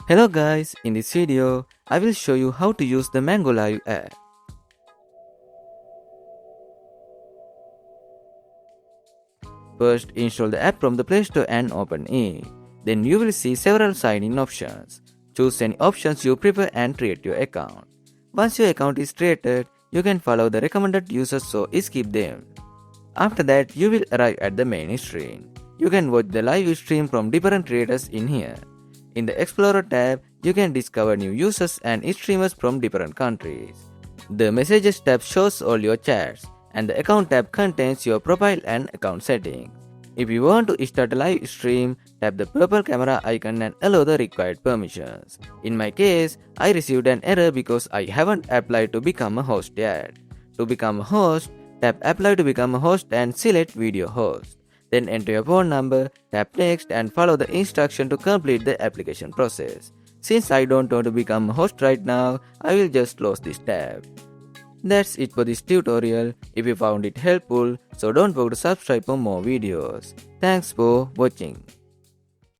Hello guys, in this video, I will show you how to use the Mango Live app. First, install the app from the Play Store and open it. Then you will see several sign-in options. Choose any options you prefer and create your account. Once your account is created, you can follow the recommended users, so skip them. After that, you will arrive at the main screen. You can watch the live stream from different creators in here. In the Explorer tab, you can discover new users and streamers from different countries. The Messages tab shows all your chats, and the Account tab contains your profile and account settings. If you want to start a live stream, tap the purple camera icon and allow the required permissions. In my case, I received an error because I haven't applied to become a host yet. To become a host, tap Apply to become a host and select Video Host. Then enter your phone number, tap Next and follow the instruction to complete the application process. Since I don't want to become a host right now, I will just close this tab. That's it for this tutorial. If you found it helpful, so don't forget to subscribe for more videos. Thanks for watching.